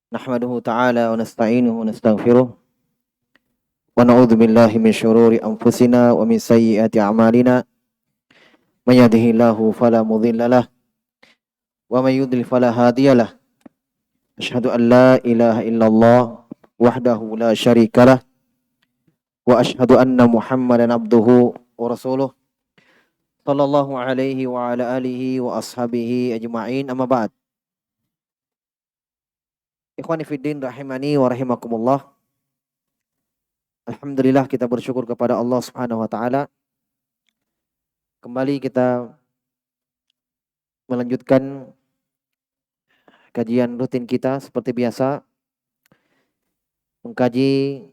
Nahmaduhu ta'ala wa nasta'inuhu wa nastaghfiruh wa na'udzu billahi min syururi anfusina wa min sayyiati a'malina may yahdihillahu fala mudhillalah wa may yudlil fala hadiyalah asyhadu an la ilaha illallah wahdahu la syarikalah wa asyhadu anna muhammadan abduhu wa rasuluh sallallahu alaihi wa ala alihi wa ashabihi ajma'in amma ba'd. Ikhwani fiddin rahimani wa rahimakumullah. Alhamdulillah kita bersyukur kepada Allah Subhanahu wa taala. Kembali kita melanjutkan kajian rutin kita seperti biasa, mengkaji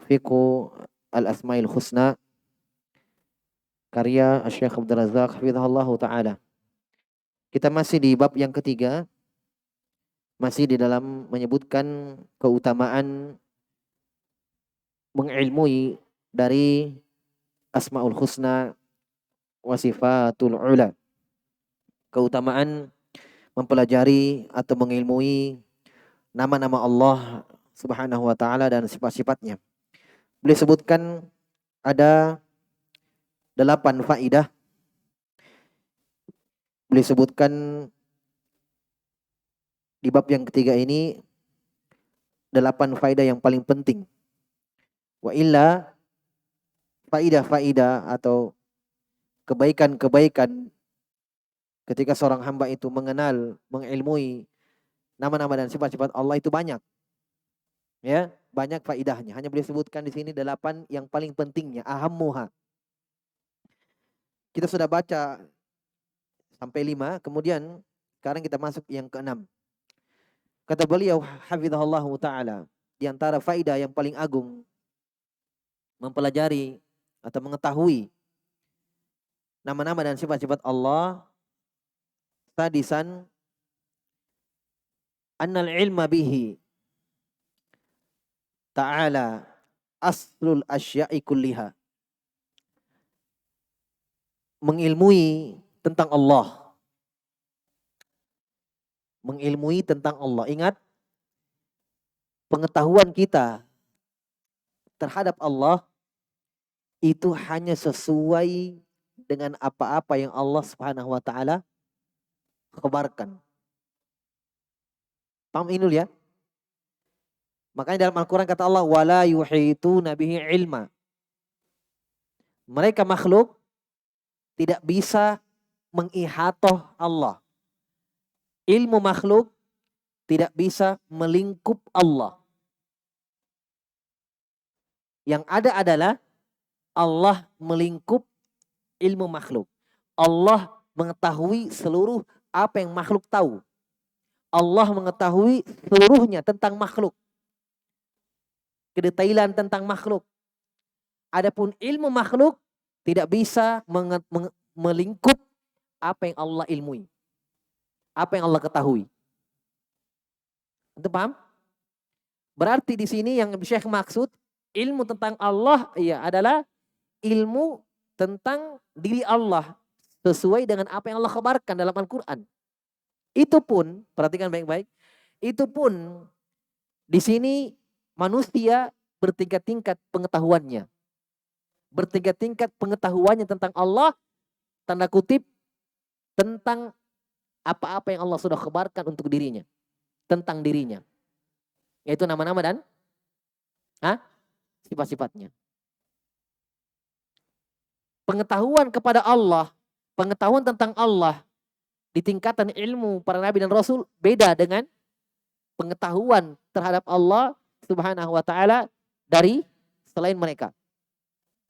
Fiqhu Al-Asmaul Husna karya Syekh Abdul Razak hafizahullah taala. Kita masih di bab yang ketiga, masih di dalam menyebutkan keutamaan mengilmui dari Asmaul Husna wa Sifatul Ula. Keutamaan mempelajari atau mengilmui nama-nama Allah Subhanahu wa taala dan sifat-sifatnya. Beliau sebutkan ada 8 faidah. Beliau sebutkan di bab yang ketiga ini 8 faidah yang paling penting. Wa illa faidah-faidah atau kebaikan-kebaikan ketika seorang hamba itu mengenal, mengilmui nama-nama dan sifat-sifat Allah itu banyak. Ya, banyak faidahnya. Hanya beliau sebutkan di sini 8 yang paling pentingnya, ahammuha. Kita sudah baca sampai 5, kemudian sekarang kita masuk yang ke-6. Kata beliau hafizahullah taala, di antara faidah yang paling agung mempelajari atau mengetahui nama-nama dan sifat-sifat Allah, sadisan annal ilma bihi ta'ala aslul asya'i kulliha. Mengilmui tentang Allah. Mengilmui tentang Allah. Ingat, pengetahuan kita terhadap Allah itu hanya sesuai dengan apa-apa yang Allah Subhanahu wa taala kabarkan. Paham ini ya? Makanya dalam Al-Quran kata Allah, wala yuhituna bihi ilma. Mereka makhluk tidak bisa mengihatoh Allah. Ilmu makhluk tidak bisa melingkup Allah. Yang ada adalah Allah melingkup ilmu makhluk. Allah mengetahui seluruh apa yang makhluk tahu. Allah mengetahui seluruhnya tentang makhluk. Kedetailan tentang makhluk. Adapun ilmu makhluk tidak bisa melingkup apa yang Allah ilmui. Apa yang Allah ketahui. Anda paham? Berarti di sini yang Syekh maksud ilmu tentang Allah adalah ilmu tentang diri Allah sesuai dengan apa yang Allah kabarkan dalam Al-Quran. Itu pun, perhatikan baik-baik, itu pun di sini manusia bertingkat-tingkat pengetahuannya. Bertingkat-tingkat pengetahuannya tentang Allah, tanda kutip, tentang apa-apa yang Allah sudah kabarkan untuk dirinya. Tentang dirinya. Yaitu nama-nama dan sifat-sifatnya. Pengetahuan kepada Allah, pengetahuan tentang Allah di tingkatan ilmu para nabi dan rasul beda dengan pengetahuan terhadap Allah Subhanahu wa taala dari selain mereka.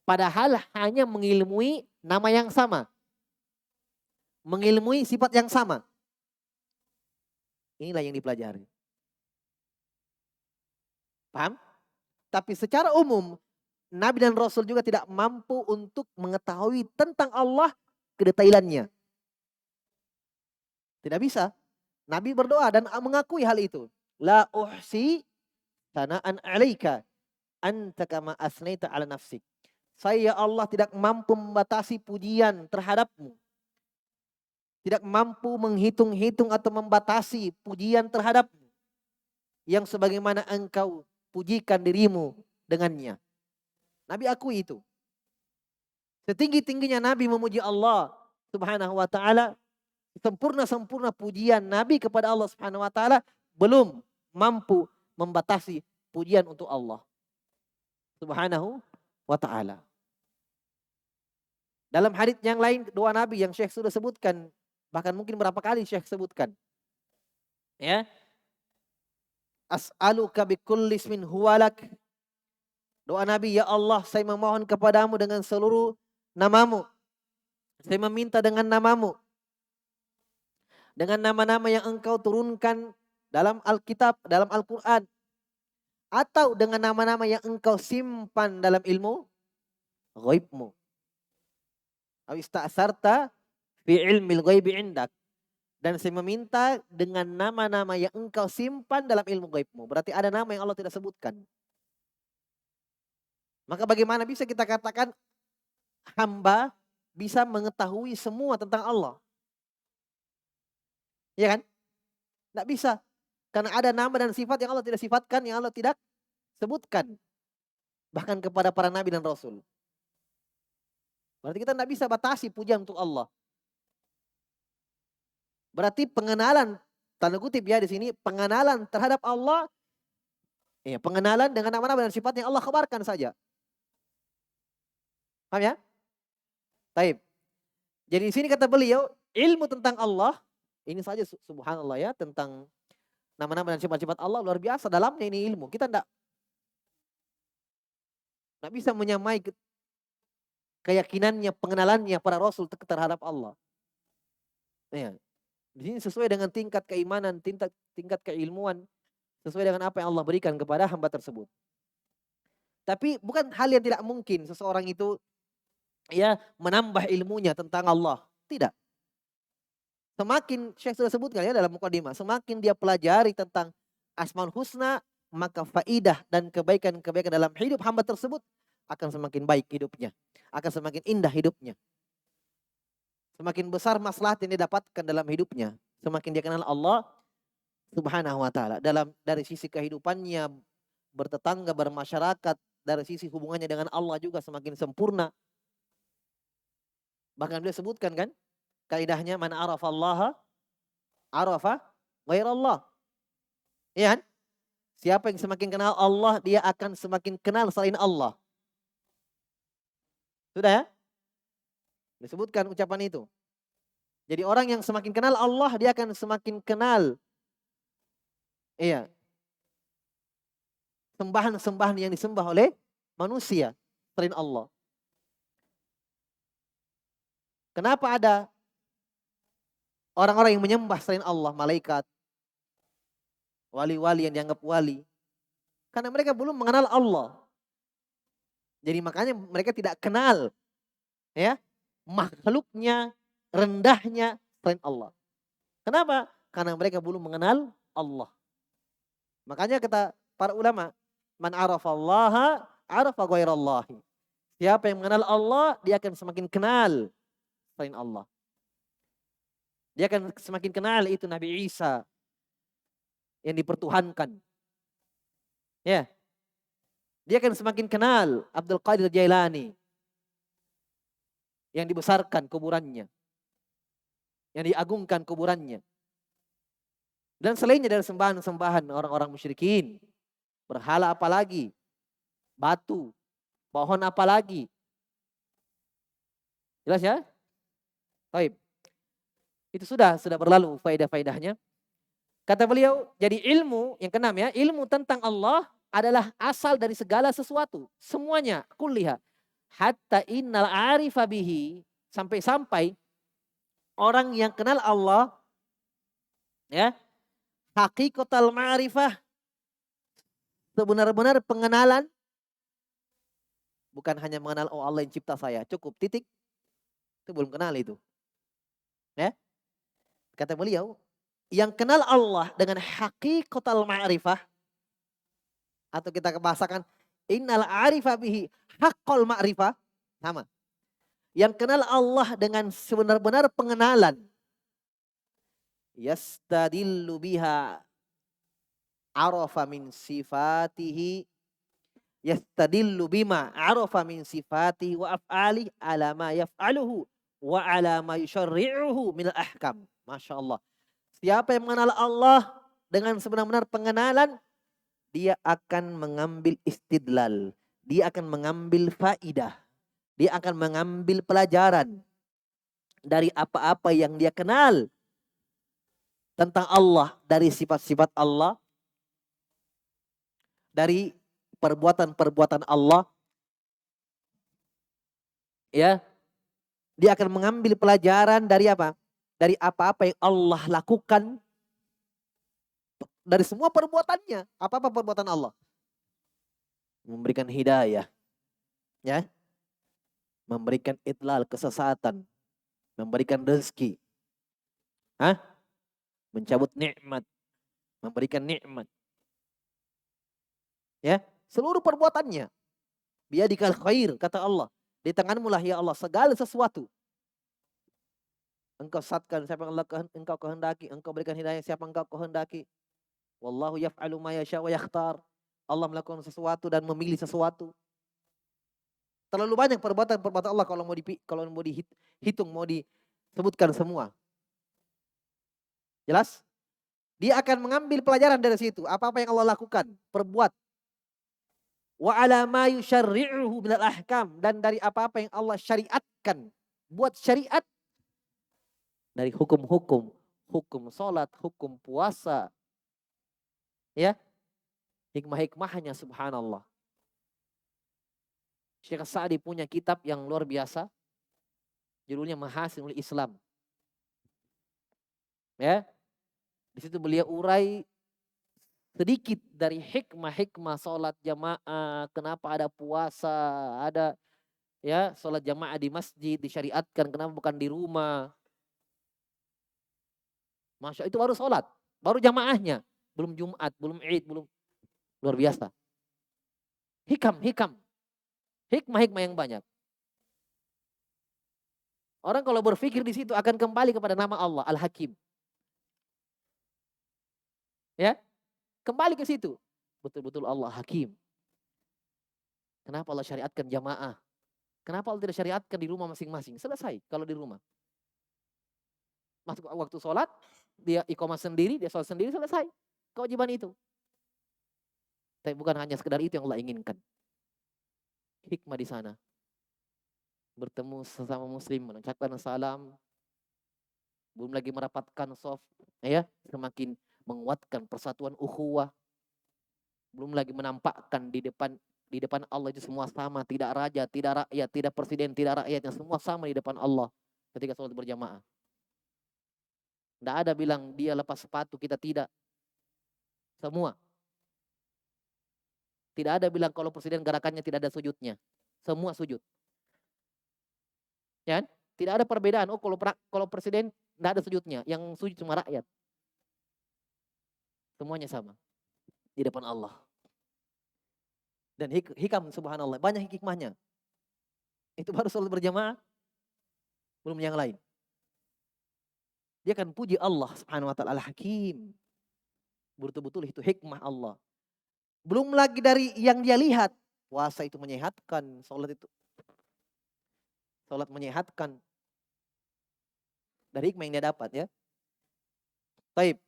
Padahal hanya mengilmui nama yang sama. Mengilmui sifat yang sama. Inilah yang dipelajari. Paham? Tapi secara umum nabi dan rasul juga tidak mampu untuk mengetahui tentang Allah kedetailannya. Tidak bisa. Nabi berdoa dan mengakui hal itu. La uhsi sana'an 'alaika anta kama asnaita 'ala nafsik. Saya Allah tidak mampu membatasi pujian terhadapmu. Tidak mampu menghitung-hitung atau membatasi pujian terhadapmu. yang sebagaimana engkau pujikan dirimu dengannya. Nabi akui itu. Setinggi-tingginya Nabi memuji Allah Subhanahu wa taala, sempurna-sempurna pujian Nabi kepada Allah Subhanahu wa taala belum mampu membatasi pujian untuk Allah Subhanahu wa taala. Dalam hadits yang lain doa Nabi yang Syekh sudah sebutkan, bahkan mungkin berapa kali Syekh sebutkan. Ya. As'aluka bikulli ismin huwalak. Doa Nabi, ya Allah, saya memohon kepadamu dengan seluruh namamu. Saya meminta dengan namamu. Dengan nama-nama yang engkau turunkan dalam Alkitab, dalam Al-Quran. Atau dengan nama-nama yang engkau simpan dalam ilmu ghaibmu. Aw ista'sarta fi ilmil ghaibi indak. Dan saya meminta dengan nama-nama yang engkau simpan dalam ilmu ghaibmu. Berarti ada nama yang Allah tidak sebutkan. Maka bagaimana bisa kita katakan hamba bisa mengetahui semua tentang Allah? Ya kan? Tidak bisa. Karena ada nama dan sifat yang Allah tidak sifatkan, yang Allah tidak sebutkan. Bahkan kepada para nabi dan rasul. Berarti kita tidak bisa batasi pujian untuk Allah. Berarti pengenalan, tanda kutip ya di sini, pengenalan terhadap Allah, ya, pengenalan dengan nama-nama dan sifat yang Allah kabarkan saja. Paham ya? Taib. Jadi di sini kata beliau, ilmu tentang Allah, ini saja subhanallah ya, tentang nama-nama dan sifat-sifat Allah luar biasa dalamnya ini ilmu. Kita enggak bisa menyamai keyakinannya, pengenalannya para rasul terhadap Allah. Ya. Di sini sesuai dengan tingkat keimanan, tingkat keilmuan, sesuai dengan apa yang Allah berikan kepada hamba tersebut. Tapi bukan hal yang tidak mungkin seseorang itu ya menambah ilmunya tentang Allah. Tidak. Semakin Syekh sudah sebutkan ya dalam mukadimah, semakin dia pelajari tentang Asmaul Husna, maka faidah dan kebaikan-kebaikan dalam hidup hamba tersebut akan semakin baik hidupnya, akan semakin indah hidupnya. Semakin besar maslahat yang didapatkan dalam hidupnya, semakin dia kenal Allah Subhanahu wa taala dari sisi kehidupannya, bertetangga, bermasyarakat, dari sisi hubungannya dengan Allah juga semakin sempurna. Bahkan beliau sebutkan kan, kaidahnya man arafa Allah arafa ghairallah. Iya kan? Siapa yang semakin kenal Allah, dia akan semakin kenal selain Allah. Sudah ya? Disebutkan ucapan itu. Jadi orang yang semakin kenal Allah, dia akan semakin kenal sembahan-sembahan yang disembah oleh manusia selain Allah. Kenapa ada orang-orang yang menyembah selain Allah, malaikat, wali-wali yang dianggap wali? Karena mereka belum mengenal Allah. Jadi makanya mereka tidak kenal ya makhluknya, rendahnya selain Allah. Kenapa? Karena mereka belum mengenal Allah. Makanya kata para ulama, man arafallaha arafa ghairallahi. Siapa yang mengenal Allah, dia akan semakin kenal selain Allah. Dia akan semakin kenal itu Nabi Isa yang dipertuhankan. Ya. Dia akan semakin kenal Abdul Qadir Jailani yang dibesarkan kuburannya, yang diagungkan kuburannya. Dan selainnya dari sembahan-sembahan orang-orang musyrikin. Berhala apalagi? Batu, pohon apalagi? Jelas ya? Baik. Itu sudah berlalu faedah-faedahnya. Kata beliau, jadi ilmu yang keenam ya, ilmu tentang Allah adalah asal dari segala sesuatu. Semuanya, kulliha. Hatta innal arifa bihi, sampai-sampai orang yang kenal Allah, ya, hakikatul ma'rifah, sebenar-benar pengenalan, bukan hanya mengenal oh Allah yang cipta saya, cukup titik, itu belum kenal itu. Ya. Kata beliau, yang kenal Allah dengan hakikatul ma'rifah, atau kita bahasakan innal arifa bihi haqqul ma'rifah, sama. Yang kenal Allah dengan sebenar-benar pengenalan, yastadillu biha, arafa min sifatihi yastadillu bima arafa min sifatihi wa af'ali ala ma yaf'aluhu wa ala ma yusyarri'uhu minal ahkam. Masya Allah. Siapa yang mengenal Allah dengan sebenar-benar pengenalan, dia akan mengambil istidlal. Dia akan mengambil faidah. Dia akan mengambil pelajaran dari apa-apa yang dia kenal tentang Allah, dari sifat-sifat Allah, dari perbuatan-perbuatan Allah. Ya, dia akan mengambil pelajaran dari apa? Dari apa-apa yang Allah lakukan, dari semua perbuatannya. Apa-apa perbuatan Allah? Memberikan hidayah, ya, memberikan idlal kesesatan, memberikan rezeki, mencabut nikmat, memberikan nikmat, ya, seluruh perbuatannya. Biyadikal khair, kata Allah, di tanganmu lah ya Allah segala sesuatu. Engkau sesatkan siapa yang engkau kehendaki, engkau berikan hidayah siapa yang engkau kehendaki. Wallahu yaf'alu ma yasha wa yakhtar. Allah melakukan sesuatu dan memilih sesuatu. Terlalu banyak perbuatan-perbuatan Allah kalau mau dihitung, mau disebutkan semua. Jelas? Dia akan mengambil pelajaran dari situ. Apa-apa yang Allah lakukan, perbuat. Wa ala ma yusyarri'uhu minal ahkam. Dan dari apa-apa yang Allah syariatkan. Buat syariat. Dari hukum-hukum. Hukum sholat, hukum puasa. Ya. Hikmah-hikmahnya subhanallah. Syekh Sa'di punya kitab yang luar biasa. Judulnya Mahasinul Islam. Ya. Di situ beliau urai sedikit dari hikmah-hikmah sholat jamaah, kenapa ada puasa, ada ya sholat jamaah di masjid disyariatkan, kenapa bukan di rumah. Masya itu baru sholat, baru jamaahnya, belum Jumat, belum Id, belum, luar biasa. Hikmah-hikmah yang banyak. Orang kalau berpikir di situ akan kembali kepada nama Allah Al-Hakim. Ya, kembali ke situ. Betul-betul Allah Hakim. Kenapa Allah syariatkan jamaah? Kenapa Allah tidak syariatkan di rumah masing-masing? Selesai kalau di rumah. Masuk waktu sholat, dia iqamah sendiri, dia sholat sendiri, selesai. Kewajiban itu. Tapi bukan hanya sekedar itu yang Allah inginkan. Hikmah di sana. Bertemu sesama muslim, mengucapkan salam. Belum lagi merapatkan soft, ya, semakin menguatkan persatuan ukhuwah. Belum lagi menampakkan di depan Allah itu semua sama, tidak raja, tidak rakyat, tidak presiden, tidak rakyat, yang semua sama di depan Allah ketika sholat berjamaah. Tidak ada bilang dia lepas sepatu, kita tidak. Semua. Tidak ada bilang kalau presiden gerakannya tidak ada sujudnya. Semua sujud. Ya, tidak ada perbedaan. Oh, kalau presiden tidak ada sujudnya, yang sujud cuma rakyat. Semuanya sama di depan Allah. Dan hikam subhanallah, banyak hikmahnya. Itu baru sholat berjamaah, belum yang lain. Dia akan puji Allah subhanahu wa ta'ala Al-Hakim. Betul-betul itu hikmah Allah. Belum lagi dari yang dia lihat. Puasa itu menyehatkan, sholat menyehatkan. Dari hikmah yang dia dapat ya. Taib.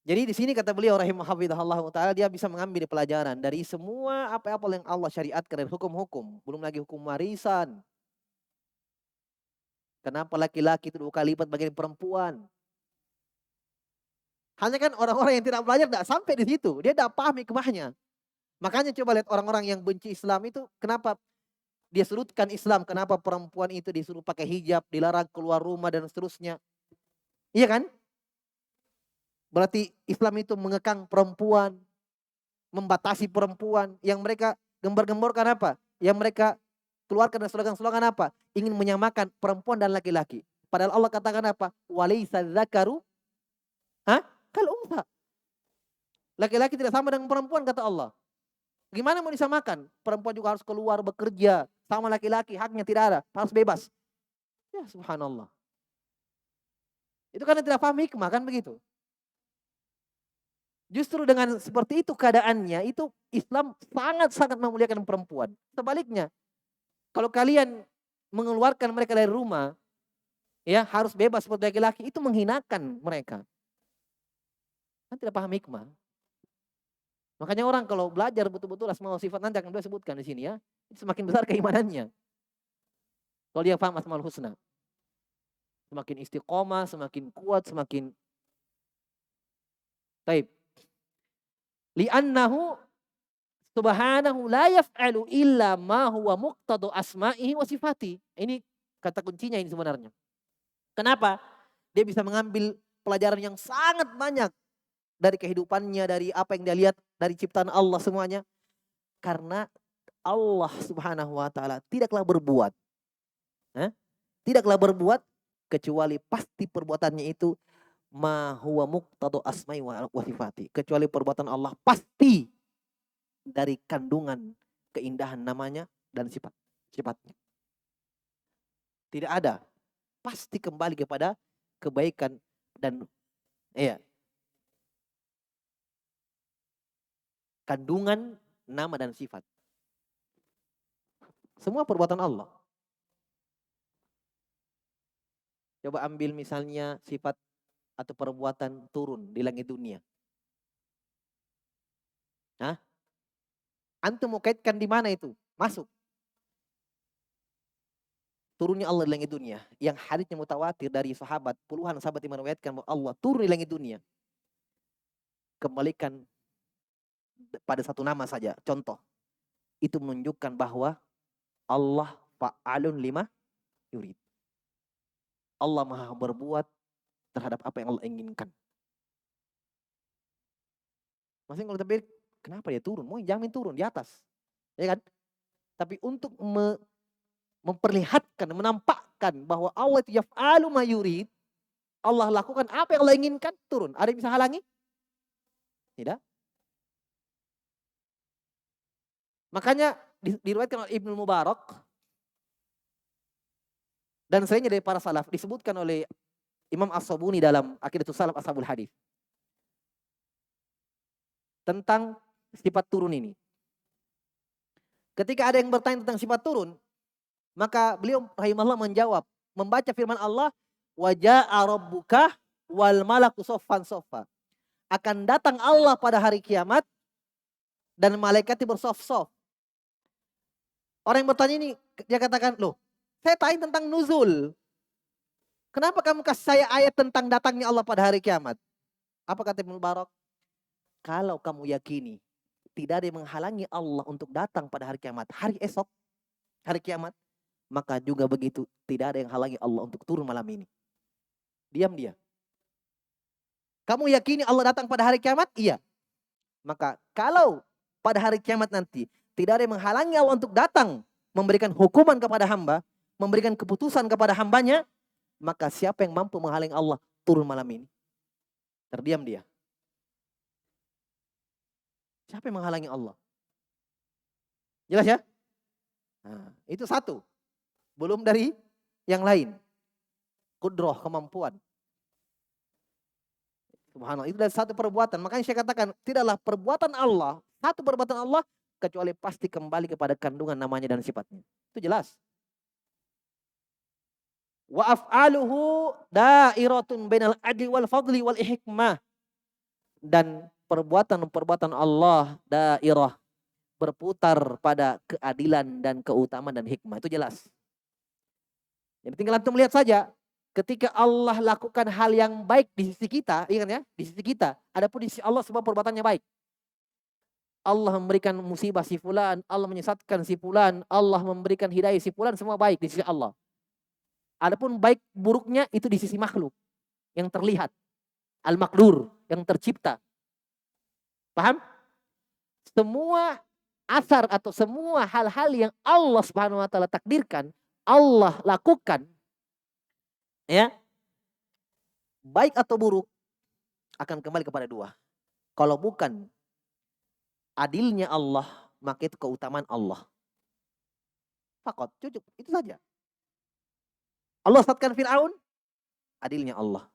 Jadi di sini kata beliau rahimahullah ta'ala, dia bisa mengambil pelajaran dari semua apa-apa yang Allah syariatkan dari hukum-hukum. Belum lagi hukum warisan. Kenapa laki-laki itu 2 kali lipat bagian perempuan? Hanya kan orang-orang yang tidak belajar tidak sampai di situ. Dia tidak paham hikmahnya. Makanya coba lihat orang-orang yang benci Islam itu, kenapa dia surutkan Islam, kenapa perempuan itu disuruh pakai hijab, dilarang keluar rumah dan seterusnya. Iya kan? Berarti Islam itu mengekang perempuan, membatasi perempuan. Yang mereka gembar-gemborkan apa? Yang mereka keluarkan dan slogan-slogan apa? Ingin menyamakan perempuan dan laki-laki. Padahal Allah katakan apa? Walaysa dzakaru kal untha. Laki-laki tidak sama dengan perempuan kata Allah. Gimana mau disamakan? Perempuan juga harus keluar bekerja. Sama laki-laki, haknya tidak ada. Harus bebas. Ya subhanallah. Itu karena tidak paham hikmah kan begitu. Justru dengan seperti itu keadaannya, itu Islam sangat-sangat memuliakan perempuan. Sebaliknya, kalau kalian mengeluarkan mereka dari rumah, ya harus bebas seperti laki-laki, itu menghinakan mereka. Kan tidak paham hikmah. Makanya orang kalau belajar betul-betul asmaul sifat, nanti akan beliau sebutkan di sini ya, semakin besar keimanannya. Kalau dia paham asmaul husna. Semakin istiqomah, semakin kuat, semakin taib. Li'annahu subhanahu la yaf'alu illa ma huwa muqtadu asma'ihi wa sifati. Ini kata kuncinya ini sebenarnya. Kenapa? Dia bisa mengambil pelajaran yang sangat banyak dari kehidupannya, dari apa yang dia lihat, dari ciptaan Allah semuanya. Karena Allah subhanahu wa ta'ala tidaklah berbuat. Tidaklah berbuat kecuali pasti perbuatannya itu ma huwa muqtadu asma'i wa sifati. Kecuali perbuatan Allah pasti dari kandungan keindahan namanya dan sifatnya. Tidak ada. Pasti kembali kepada kebaikan dan kandungan nama dan sifat. Semua perbuatan Allah. Coba ambil misalnya sifat atau perbuatan turun di langit dunia. Antum mau kaitkan di mana itu? Masuk. Turunnya Allah di langit dunia. Yang haditsnya mutawatir dari sahabat. Puluhan sahabat yang meriwayatkan bahwa Allah turun di langit dunia. Kembalikan pada satu nama saja. Contoh. Itu menunjukkan bahwa Allah fa'alun lima yurid. Allah maha berbuat terhadap apa yang Allah inginkan. Maksudnya kalau kita kenapa dia turun? Mau jamin turun di atas. Ya kan? Tapi untuk memperlihatkan, menampakkan bahwa Allah itu yaf'alu ma yurid. Allah lakukan apa yang Allah inginkan, turun. Ada yang bisa halangi? Tidak. Makanya diriwayatkan oleh Ibnu Mubarak dan selainnya dari para salaf, disebutkan oleh Imam As-Sabuni dalam Aqidatus Salaf Ashabul Hadis tentang sifat turun ini. Ketika ada yang bertanya tentang sifat turun, maka beliau rahimahullah menjawab, membaca firman Allah, wa jaa'a rabbuka wal malaku soffan soffa. Akan datang Allah pada hari kiamat dan malaikatnya bersof-sof. Orang yang bertanya ini, dia katakan, loh, saya tanya tentang nuzul. Kenapa kamu kasih saya ayat tentang datangnya Allah pada hari kiamat? Apa kata Ibnu Mubarak? Kalau kamu yakini tidak ada yang menghalangi Allah untuk datang pada hari kiamat, hari esok, hari kiamat, maka juga begitu tidak ada yang halangi Allah untuk turun malam ini. Diam dia. Kamu yakini Allah datang pada hari kiamat? Iya. Maka kalau pada hari kiamat nanti tidak ada yang menghalangi Allah untuk datang memberikan hukuman kepada hamba, memberikan keputusan kepada hambanya, maka siapa yang mampu menghalangi Allah turun malam ini? Terdiam dia. Siapa yang menghalangi Allah? Jelas ya? Nah, itu satu. Belum dari yang lain. Kudroh, kemampuan. Subhanallah, itu dari satu perbuatan. Makanya saya katakan, tidaklah perbuatan Allah, satu perbuatan Allah, kecuali pasti kembali kepada kandungan namanya dan sifatnya. Itu jelas. Wa af'aluhu da'iratun bainal adli wal fadli wal hikmah. Dan perbuatan-perbuatan Allah dairah, berputar pada keadilan dan keutamaan dan hikmah. Itu jelas. Jadi tinggal antum melihat saja. Ketika Allah lakukan hal yang baik di sisi kita, ingat ya, di sisi kita. Adapun di sisi Allah semua perbuatannya baik. Allah memberikan musibah si fulan, Allah menyesatkan si fulan, Allah memberikan hidayah si fulan, semua baik di sisi Allah. Adapun baik buruknya itu di sisi makhluk yang terlihat. Al-Maqdur, yang tercipta. Paham? Semua asar atau semua hal-hal yang Allah Subhanahu wa taala takdirkan, Allah lakukan, ya, baik atau buruk, akan kembali kepada dua. Kalau bukan adilnya Allah, maka itu keutamaan Allah. Fakot, cukup, itu saja. Allah sesatkan Fir'aun, adilnya Allah.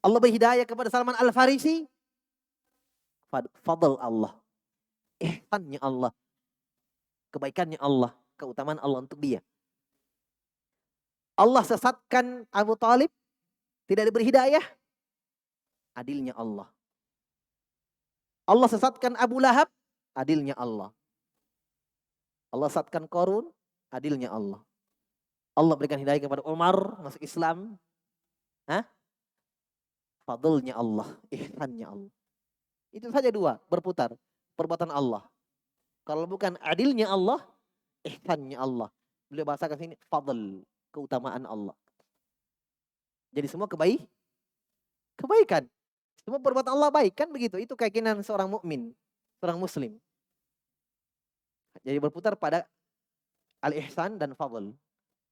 Allah beri hidayah kepada Salman Al-Farisi, Fadl Allah. Ihsannya Allah. Kebaikannya Allah. Keutamaan Allah untuk dia. Allah sesatkan Abu Talib. Tidak diberi hidayah. Adilnya Allah. Allah sesatkan Abu Lahab. Adilnya Allah. Allah sesatkan Qarun. Adilnya Allah. Allah berikan hidayah kepada Umar. Masuk Islam. Fadlnya Allah. Ihsannya Allah. Itu saja dua. Berputar. Perbuatan Allah. Kalau bukan adilnya Allah. Ihsannya Allah. Beliau bahasakan sini. Fadl. Keutamaan Allah. Jadi semua kebaikan. Semua perbuatan Allah baik. Kan begitu. Itu keyakinan seorang mukmin, seorang muslim. Jadi berputar pada al-ihsan dan fadl.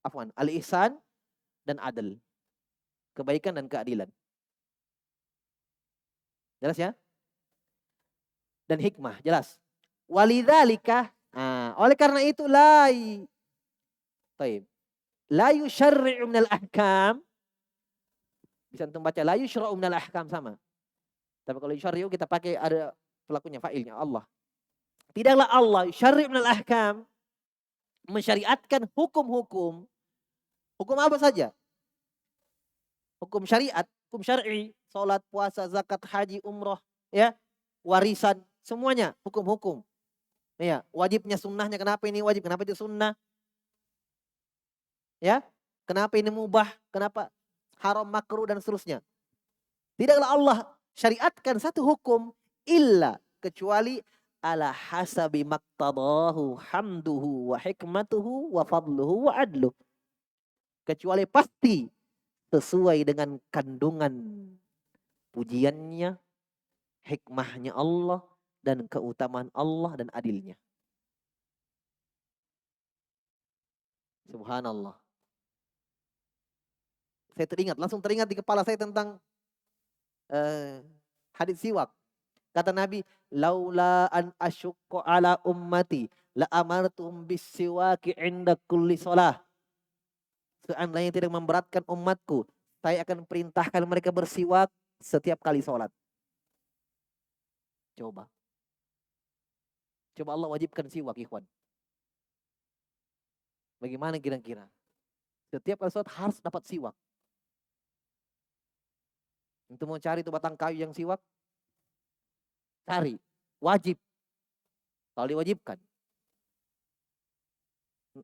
Afwan. Al-ihsan dan adl. Kebaikan dan keadilan. Jelas ya? Dan hikmah. Jelas. Walidzalika. Oleh karena itu la yusyarri'u minal ahkam. Bisa antum baca la yusyra'u minal ahkam sama. Tapi kalau yusyarri'u kita pakai ada pelakunya, fa'ilnya Allah. Tidaklah Allah yusyarri'u minal ahkam, mensyariatkan hukum-hukum. Hukum apa saja? Hukum syariat, hukum syar'i, salat, puasa, zakat, haji, umroh, ya, warisan, semuanya hukum-hukum. Ya, wajibnya sunnahnya, kenapa ini wajib, kenapa itu sunnah? Ya, kenapa ini mubah, kenapa haram, makruh dan seterusnya. Tidaklah Allah syariatkan satu hukum illa kecuali ala hasabi maqtadahu hamduhu wa hikmatuhu wa fadluhu wa adluh. Kecuali pasti sesuai dengan kandungan pujiannya, hikmahnya Allah, dan keutamaan Allah dan adilnya. Subhanallah. Saya langsung teringat di kepala saya tentang hadits siwak. Kata Nabi, laula an asyukku ala ummati la amartum bis siwaki inda kulli shalah. Seandainya tidak memberatkan umatku, saya akan perintahkan mereka bersiwak setiap kali sholat. Coba Allah wajibkan siwak, ikhwan. Bagaimana kira-kira? Setiap kali sholat harus dapat siwak. Untuk mau cari itu batang kayu yang siwak, cari. Wajib. Kalau diwajibkan.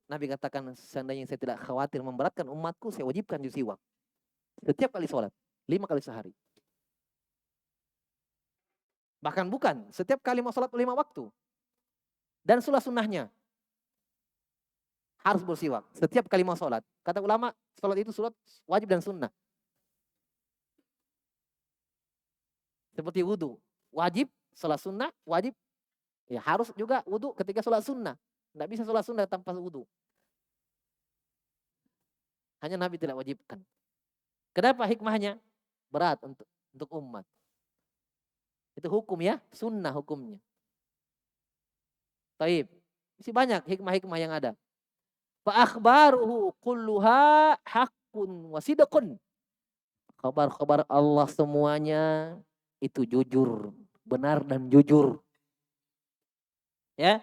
Nabi katakan, seandainya saya tidak khawatir memberatkan umatku, saya wajibkan di siwak. Setiap kali sholat. 5 kali sehari. Bahkan bukan. Setiap kali mau sholat 5 waktu. Dan sunnahnya. Harus bersiwak. Setiap kali mau sholat. Kata ulama, sholat itu sholat wajib dan sunnah. Seperti wudhu. Wajib, sholat sunnah, wajib. Ya harus juga wudhu ketika sholat sunnah. Tidak bisa sholat sunnah tanpa wudhu. Hanya Nabi tidak wajibkan. Kenapa hikmahnya? Berat untuk umat. Itu hukum ya, sunnah hukumnya. Taib. Masih banyak hikmah-hikmah yang ada. Fa akhbaruhu kulluha haqqun wa sidqun. Kabar-kabar Allah semuanya itu jujur, benar dan jujur. Ya.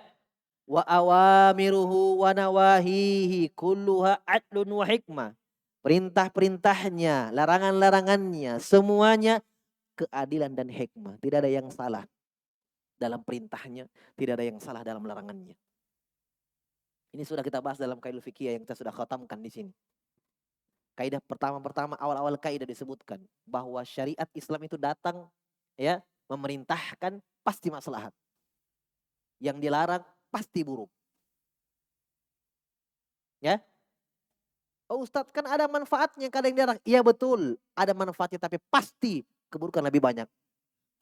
Wa awamiruhu wa nawahihi kulluha adlun wa hikmah. Perintah-perintahnya, larangan-larangannya, semuanya keadilan dan hikmah. Tidak ada yang salah dalam perintahnya, tidak ada yang salah dalam larangannya. Ini sudah kita bahas dalam kaidah fikih yang kita sudah khatamkan di sini. Kaidah pertama awal-awal kaidah disebutkan bahwa syariat Islam itu datang ya memerintahkan pasti maslahat. Yang dilarang pasti buruk. Ya. Oh Ustadz, kan ada manfaatnya kadang dilarang. Iya betul, ada manfaatnya tapi pasti keburukan lebih banyak.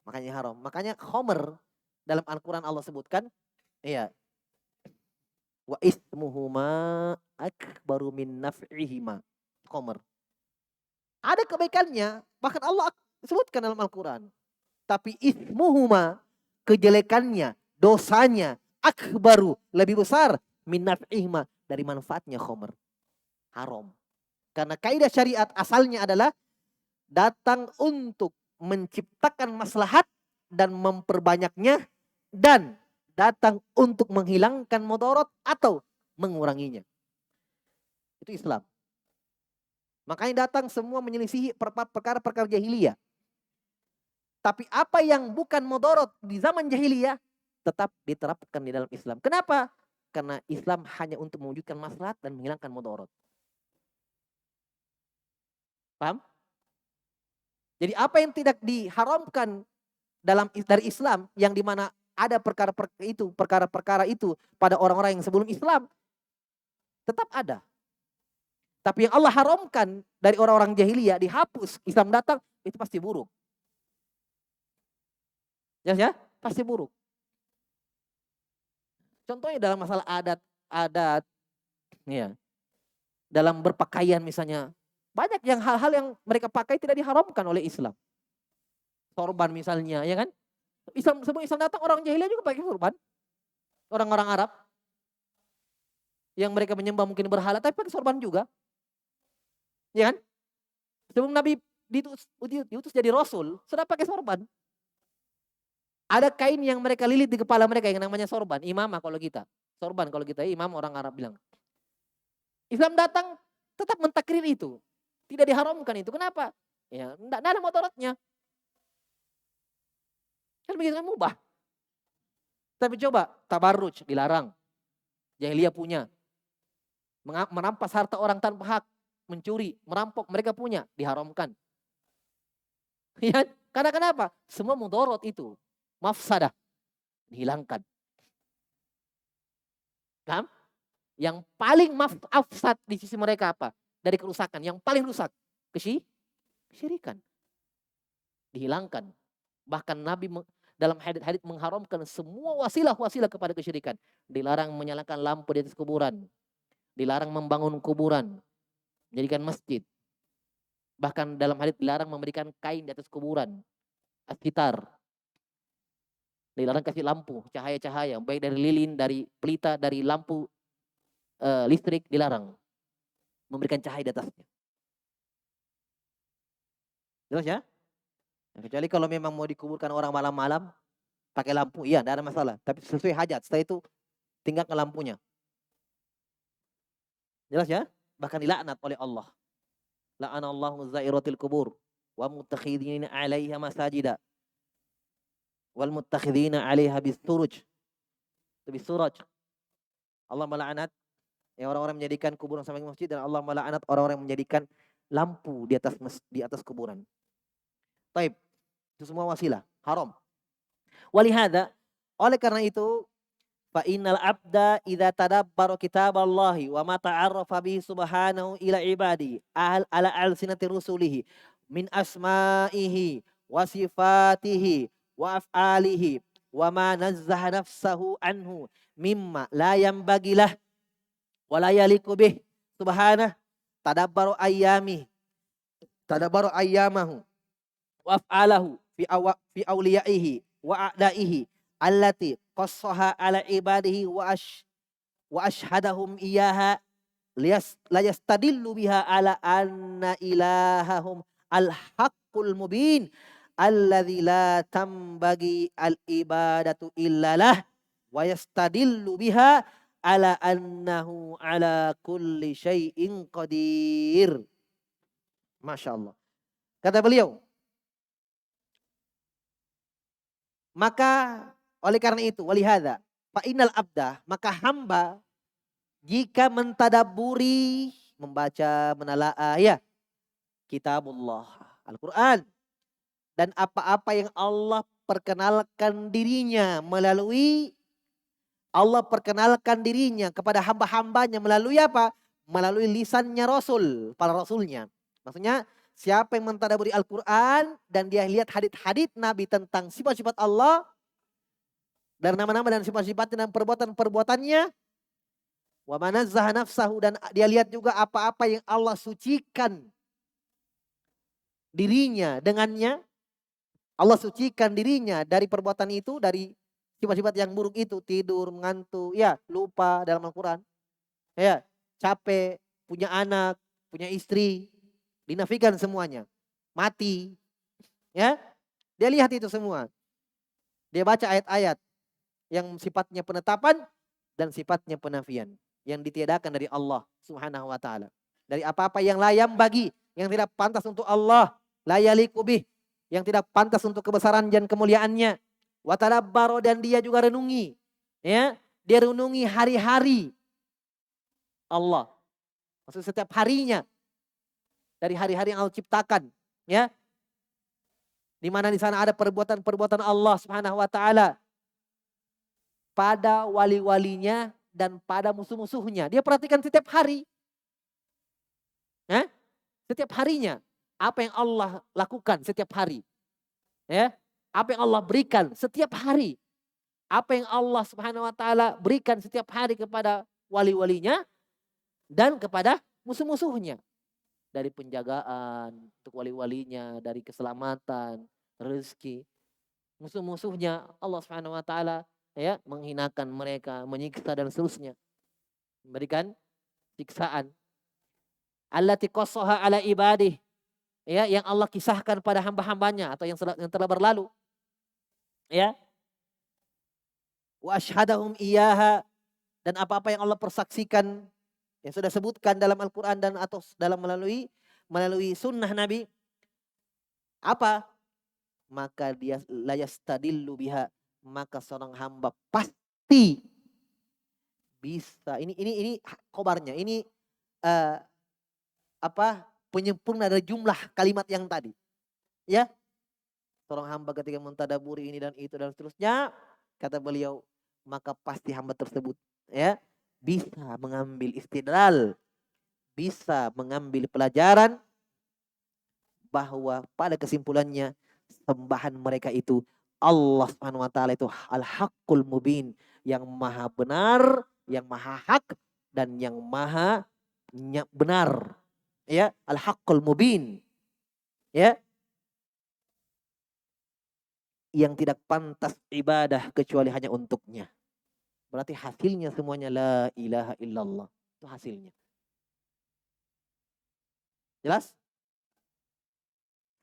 Makanya haram. Makanya khomer dalam Al-Quran Allah sebutkan, iya. Wa ismuhuma akbaru min naf'ihima. Khomer. Ada kebaikannya, bahkan Allah sebutkan dalam Al-Quran. Tapi ismuhuma, kejelekannya, dosanya, akbaru, lebih besar min naf'ihima, dari manfaatnya khomer. Haram. Karena kaidah syariat asalnya adalah datang untuk menciptakan maslahat dan memperbanyaknya, dan datang untuk menghilangkan mudarat atau menguranginya. Itu Islam. Makanya datang semua menyelisihi perkara-perkara jahiliyah. Tapi apa yang bukan mudarat di zaman jahiliyah tetap diterapkan di dalam Islam. Kenapa? Karena Islam hanya untuk mewujudkan maslahat dan menghilangkan mudarat. Paham? Jadi apa yang tidak diharamkan dari Islam, yang dimana ada perkara-perkara itu pada orang-orang yang sebelum Islam, tetap ada. Tapi yang Allah haramkan dari orang-orang jahiliyah dihapus, Islam datang, itu pasti buruk. Ya, pasti buruk. Contohnya dalam masalah adat, ya, dalam berpakaian misalnya, banyak yang hal-hal yang mereka pakai tidak diharamkan oleh Islam. Sorban misalnya, ya kan? Sebelum Islam datang, orang jahiliyah juga pakai sorban. Orang-orang Arab yang mereka menyembah mungkin berhala, tapi pakai sorban juga. Ya kan? Sebelum Nabi diutus jadi Rasul, sudah pakai sorban. Ada kain yang mereka lilit di kepala mereka yang namanya sorban. Imamah kalau kita. Sorban kalau kita, imam orang Arab bilang. Islam datang tetap mentakrir itu. Tidak diharamkan itu. Kenapa? Ya, tidak ada mudaratnya. Kan begitu kan, mubah. Tapi coba, tabarruj dilarang. Jahiliyah punya. Merampas harta orang tanpa hak. Mencuri, merampok, mereka punya. Diharamkan. Ya, karena kenapa? Semua mudarat itu. Mafsadah. Dihilangkan. Paham? Yang paling mafsad di sisi mereka apa? Dari kerusakan. Yang paling rusak. Kesyirikan. Dihilangkan. Bahkan Nabi dalam hadits mengharamkan semua wasilah-wasilah kepada kesyirikan. Dilarang menyalakan lampu di atas kuburan. Dilarang membangun kuburan. Menjadikan masjid. Bahkan dalam hadits dilarang memberikan kain di atas kuburan. Sekitar. Dilarang kasih lampu, cahaya-cahaya. Baik dari lilin, dari pelita, dari lampu listrik, dilarang. Memberikan cahaya di atasnya. Jelas ya? Kecuali kalau memang mau dikuburkan orang malam-malam, pakai lampu, iya, tidak ada masalah. Tapi sesuai hajat, setelah itu tinggalkan lampunya. Jelas ya? Bahkan dilaknat oleh Allah. La'anallahu zairatil kubur wa mutakhidina 'alaiha masajida wal mutakhidina 'alaiha bisuraj. Allah melaknat orang-orang menjadikan kuburan sebagai masjid, dan Allah melaknat orang-orang yang menjadikan lampu di atas kuburan. Taib. Itu semua wasilah, haram. Walihada, oleh karena itu, fa innal abda idza tadabbara kitaballahi wa ma ta'arrafa bihi subhanahu ila ibadi ala alsinati rusulihi min asma'ihi wa sifatihi wa af'alihi wa ma nazzaha nafsahu anhu mimma la yanbagilah wa la yaliqu bih subhanahu tadabbaru ayyamahu wa af'alahu fi awliyaihi wa a'daihi allati qassaha ala ibadihi wa ashhadahum iyaha layastadillu biha ala anna ilahahum al-haqqul mubin alladzi la tambagi al-ibadatu illalah wa yastadillu biha ala annahu ala kulli syai'in qadir. Masya Allah. Kata beliau, maka oleh karena itu, walihada, fa innal abda, maka hamba jika mentadaburi, membaca, menalaah ya kitabullah, Al-Quran, dan apa-apa yang Allah perkenalkan dirinya melalui, Allah perkenalkan dirinya kepada hamba-hambanya melalui apa? Melalui lisannya Rasul, para Rasulnya. Maksudnya siapa yang mentadaburi Al-Quran dan dia lihat hadits-hadits Nabi tentang sifat-sifat Allah, dari nama-nama dan sifat-sifatnya dan perbuatan-perbuatannya, wa manazzaha nafsahu, dan dia lihat juga apa-apa yang Allah sucikan dirinya dengannya. Allah sucikan dirinya dari perbuatan itu, dari sifat-sifat yang buruk itu, tidur, mengantuk, ya, lupa dalam Al-Quran, ya, capek, punya anak, punya istri, dinafikan semuanya, mati, ya, dia lihat itu semua. Dia baca ayat-ayat yang sifatnya penetapan dan sifatnya penafian. Yang ditiadakan dari Allah subhanahu wa ta'ala. Dari apa-apa yang layam bagi, yang tidak pantas untuk Allah. La yaliqu bih, yang tidak pantas untuk kebesaran dan kemuliaannya. Wa tadabbaro, dan dia juga renungi. Ya, dia renungi hari-hari Allah. Maksudnya setiap harinya. Dari hari-hari yang Allah ciptakan. Ya, di mana di sana ada perbuatan-perbuatan Allah subhanahu wa ta'ala. Pada wali-walinya dan pada musuh-musuhnya. Dia perhatikan setiap hari. Setiap harinya. Apa yang Allah lakukan setiap hari. Ya, apa yang Allah berikan setiap hari. Apa yang Allah subhanahu wa ta'ala berikan setiap hari kepada wali-walinya dan kepada musuh-musuhnya. Dari penjagaan untuk wali-walinya, dari keselamatan, rezeki. Musuh-musuhnya Allah subhanahu wa ta'ala ya menghinakan mereka, menyiksa dan seterusnya. Memberikan siksaan. Allati qassaha ala ibadih. Ya, yang Allah kisahkan pada hamba-hambanya atau yang telah berlalu. Ya. Wa asyhadahum iyyaha, dan apa-apa yang Allah persaksikan yang sudah sebutkan dalam Al-Qur'an dan atau dalam melalui sunnah Nabi. Apa? Maka dia la yastadillu biha, maka seorang hamba pasti bisa. Ini khobarnya. Ini penyempurna dari jumlah kalimat yang tadi. Ya. Seorang hamba ketika mentadaburi ini dan itu dan seterusnya, kata beliau, maka pasti hamba tersebut ya bisa mengambil istidlal, bisa mengambil pelajaran bahwa pada kesimpulannya sembahan mereka itu Allah Subhanahu wa taala itu al-haqqul mubin, yang maha benar, yang maha hak dan yang maha benar. Ya, al-haqqul mubin. Ya. Yang tidak pantas ibadah kecuali hanya untuknya. Berarti hasilnya semuanya la ilaha illallah. Itu hasilnya. Jelas?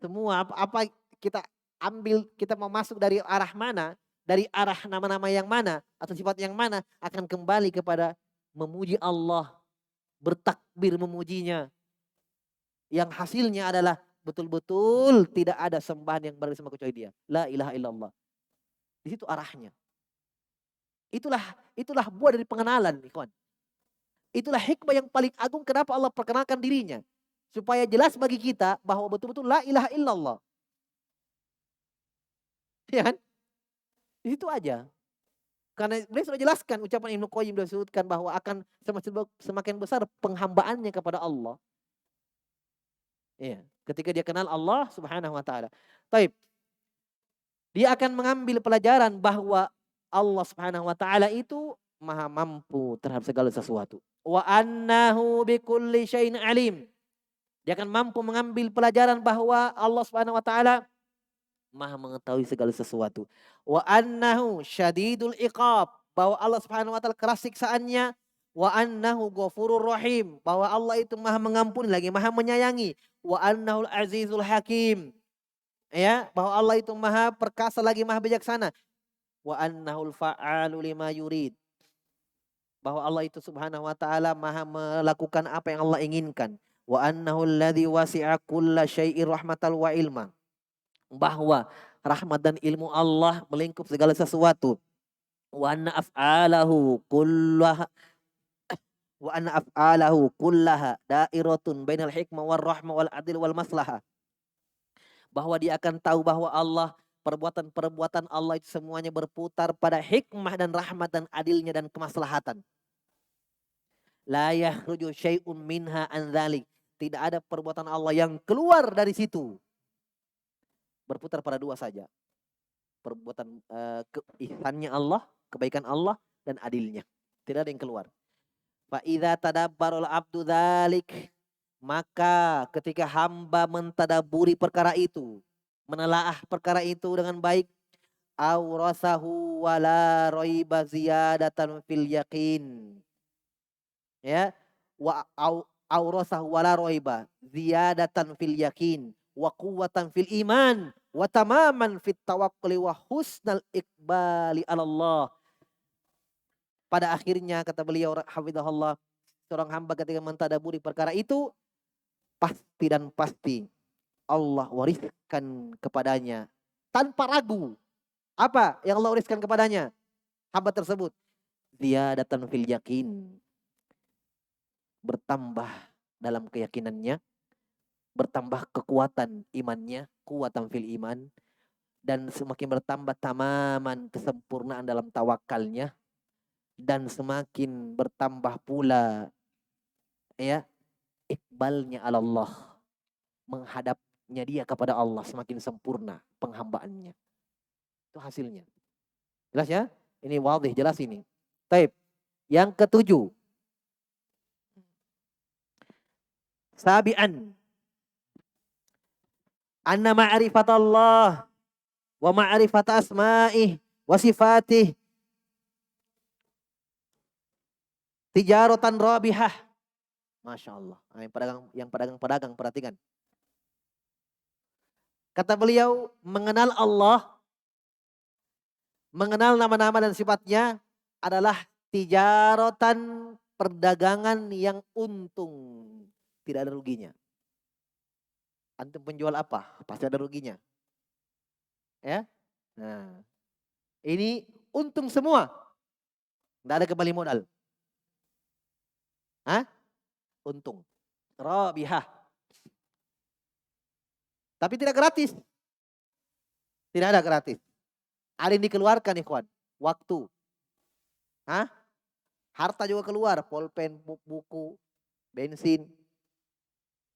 Semua apa kita ambil, kita mau masuk dari arah mana, dari arah nama-nama yang mana, atau sifat yang mana, akan kembali kepada memuji Allah, bertakbir memujinya. Yang hasilnya adalah betul-betul tidak ada sembahan yang benar sama kecuali dia. La ilaha illallah. Di situ arahnya. Itulah buah dari pengenalan, ikhwan. Itulah hikmah yang paling agung kenapa Allah perkenalkan dirinya. Supaya jelas bagi kita bahwa betul-betul la ilaha illallah. Ya kan? Di situ aja. Karena beliau sudah jelaskan, ucapan Ibnu Qayyim sudah sebutkan bahwa akan semakin besar penghambaannya kepada Allah. Iya, ketika dia kenal Allah Subhanahu wa taala. Taib. Dia akan mengambil pelajaran bahwa Allah Subhanahu wa taala itu maha mampu terhadap segala sesuatu. Wa annahu bikulli syai'in alim. Dia akan mampu mengambil pelajaran bahwa Allah Subhanahu wa taala maha mengetahui segala sesuatu. Wa annahu syadidul iqab, bahwa Allah Subhanahu wa taala keras siksaannya. Wa annahu ghafurur rahim, bahwa Allah itu maha mengampuni lagi maha menyayangi. Wa annahul azizul hakim. Ya, bahwa Allah itu maha perkasa lagi maha bijaksana. Wa annahul fa'alu lima yurid, bahwa Allah itu subhanahu wa ta'ala maha melakukan apa yang Allah inginkan. Wa annahu alladhi wasi'a kulla syai'in rahmatal wa ilma, bahwa rahmat dan ilmu Allah melingkup segala sesuatu. Wa anna af'alahu kullaha dairatun bainal hikmah war rahmah wal adil wal maslahah, bahwa dia akan tahu bahwa Allah, perbuatan-perbuatan Allah itu semuanya berputar pada hikmah dan rahmat dan adilnya dan kemaslahatan. La yakhruju syai'un minha an dzalik. Tidak ada perbuatan Allah yang keluar dari situ. Berputar pada dua saja. Perbuatan ihsannya Allah, kebaikan Allah dan adilnya. Tidak ada yang keluar. Fa idza tadabbarul abdu dzalik, maka ketika hamba mentadaburi perkara itu, menelaah perkara itu dengan baik, awrasahu wala raiba ziyadatan fil yaqin. Ya, wa awrasahu wala raiba ziyadatan fil yaqin wa quwwatan fil iman wa tamaman fit tawakkuli wa husnal iqbali 'ala Allah. Pada akhirnya kata beliau hafizahullah, seorang hamba ketika mentadaburi perkara itu pasti dan pasti Allah wariskan kepadanya tanpa ragu. Apa yang Allah wariskan kepadanya? Hamba tersebut ziyadatan fil yakin, bertambah dalam keyakinannya, bertambah kekuatan imannya, kuatan fil iman, dan semakin bertambah tamaman kesempurnaan dalam tawakalnya, dan semakin bertambah pula ya iqbalnya ala Allah, menghadapnya dia kepada Allah semakin sempurna penghambaannya. Itu hasilnya. Jelas ya? Ini wadih, jelas ini. Taib. Yang ketujuh. Sabi'an. Anna ma'rifatallah wa ma'rifat asma'ih wa sifatih tijaratan rabihah. Masya Allah. Yang pedagang perhatikan. Kata beliau, mengenal Allah, mengenal nama-nama dan sifatnya adalah tijaratan, perdagangan yang untung. Tidak ada ruginya. Antum penjual apa? Pasti ada ruginya. Ya. Nah, ini untung semua. Tidak ada kembali modal. Hah? Untung. Rabihah. Tapi tidak gratis. Tidak ada gratis. Ada yang dikeluarkan ikhwan. Waktu. Hah? Harta juga keluar. Pulpen, buku, bensin.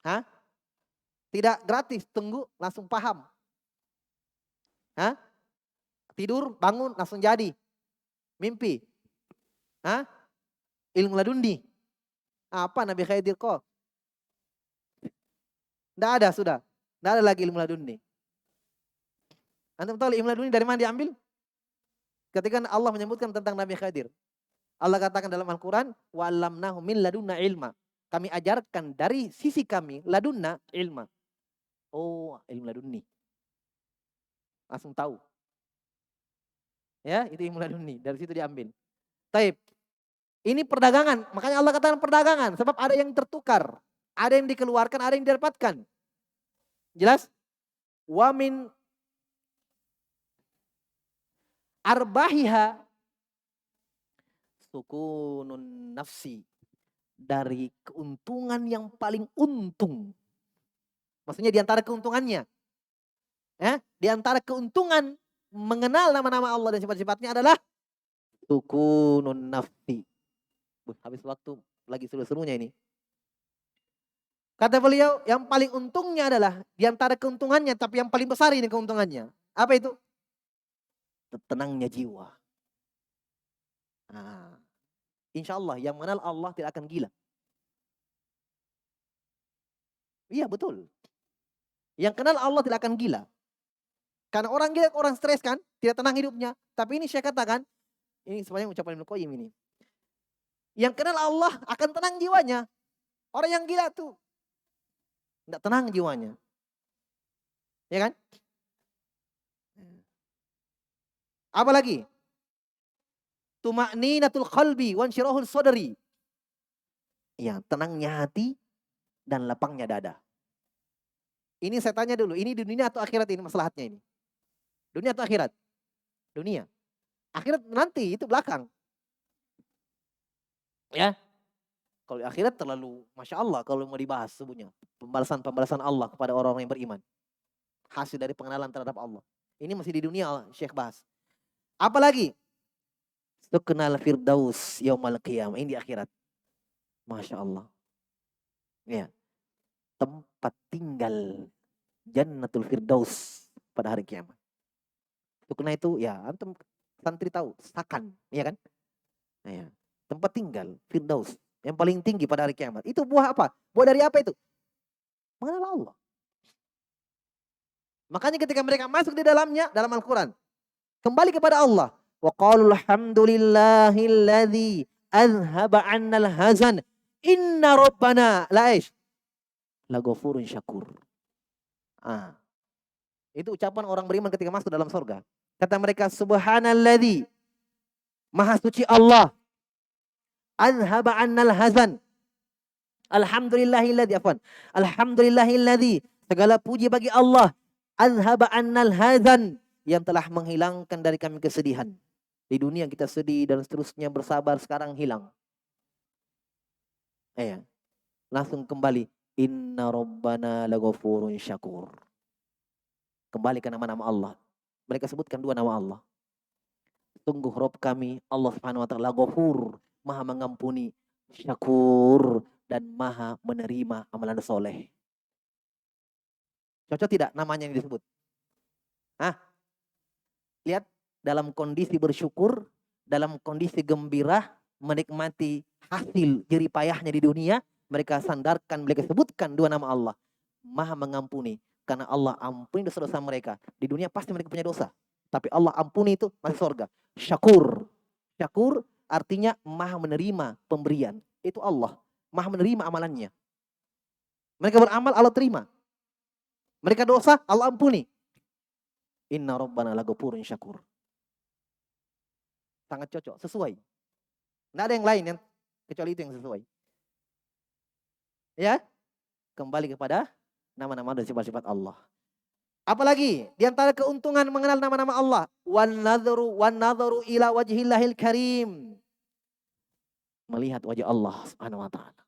Hah? Tidak gratis. Tunggu langsung paham. Hah? Tidur, bangun, langsung jadi. Mimpi. Hah? Ilmu laduni. Apa Nabi Khidir kok? Tidak ada sudah. Tidak ada lagi ilmu laduni. Antum tahu ilmu laduni dari mana diambil? Ketika Allah menyebutkan tentang Nabi Khidir. Allah katakan dalam Al-Quran, wa'allamnahu min ladunna ilma. Kami ajarkan dari sisi kami, ladunna ilma. Oh, ilmu laduni. Langsung tahu. Ya, itu ilmu laduni. Dari situ diambil. Taib. Ini perdagangan. Makanya Allah katakan perdagangan. Sebab ada yang tertukar. Ada yang dikeluarkan, ada yang didapatkan. Jelas? Wa min arbahiha sukunun nafsi. Dari keuntungan yang paling untung. Maksudnya di antara keuntungannya. Ya, di antara keuntungan mengenal nama-nama Allah dan sifat-sifatnya adalah sukunun nafsi. Habis waktu lagi seru-serunya ini. Kata beliau, yang paling untungnya adalah di antara keuntungannya, tapi yang paling besar ini keuntungannya. Apa itu? Tenangnya jiwa. Nah, insya Allah yang mengenal Allah tidak akan gila. Iya betul. Yang kenal Allah tidak akan gila. Karena orang gila, orang stres kan, tidak tenang hidupnya. Tapi ini saya katakan, ini sebenarnya ucapan Ibnu Qayyim ini. Yang kenal Allah akan tenang jiwanya. Orang yang gila tuh tidak tenang jiwanya. Ya kan? Apa lagi? Tuma'ninatul qalbi wansyirahul sadri. Ya, tenangnya hati dan lapangnya dada. Ini saya tanya dulu, ini dunia atau akhirat ini masalahnya ini? Dunia atau akhirat? Dunia. Akhirat nanti, itu belakang. Ya. Kalau akhirat terlalu, Masya Allah kalau mau dibahas sebenarnya. Pembalasan Allah kepada orang-orang yang beriman. Hasil dari pengenalan terhadap Allah. Ini masih di dunia Syekh bahas. Apalagi? Suknal firdaus yaumal qiyamah. Ini di akhirat. Masya Allah. Ya. Tempat tinggal jannatul firdaus pada hari kiamat. Sukna itu ya antum santri tahu, sakan, ya kan? Nah, ya. Tempat tinggal firdaus yang paling tinggi pada hari kiamat. Itu buah apa? Buah dari apa itu? Mengenal Allah. Makanya ketika mereka masuk di dalamnya, dalam Al-Quran, kembali kepada Allah. Wa qalu alhamdulillahilladzi azhaba 'annal hazan. Inna rabbana la ghafurun syakur. Ah, itu ucapan orang beriman ketika masuk dalam surga. Kata mereka, subhanalladzi, maha suci Allah, anhaba annal hazan. Alhamdulillahilladzi, afwan. Alhamdulillahilladzi, segala puji bagi Allah, anhaba annal hazan, yang telah menghilangkan dari kami kesedihan. Di dunia kita sedih dan seterusnya, bersabar, sekarang hilang. Langsung kembali. Inna rabbana laghafurun syakur. Kembali ke nama-nama Allah. Mereka sebutkan dua nama Allah. Sungguh Rob kami, Allah Subhanahu wa taala Ghafur, Maha mengampuni, Syakur, dan Maha menerima amalan soleh. Cocok tidak namanya yang disebut? Lihat, dalam kondisi bersyukur, dalam kondisi gembira, menikmati hasil jerih payahnya di dunia, mereka sandarkan, mereka sebutkan dua nama Allah. Maha mengampuni, karena Allah ampuni dosa-dosa mereka. Di dunia pasti mereka punya dosa, tapi Allah ampuni itu masuk surga. Syakur. Syakur artinya maha menerima pemberian. Itu Allah. Maha menerima amalannya. Mereka beramal, Allah terima. Mereka dosa, Allah ampuni. Inna rabbana laghafurun syakur. Sangat cocok, sesuai. Nggak ada yang lain yang kecuali itu yang sesuai. Ya, kembali kepada nama-nama dan sifat-sifat Allah. Apalagi di antara keuntungan mengenal nama-nama Allah, wan nadharu ila wajhillahil karim. Melihat wajah Allah Subhanahu wa taala.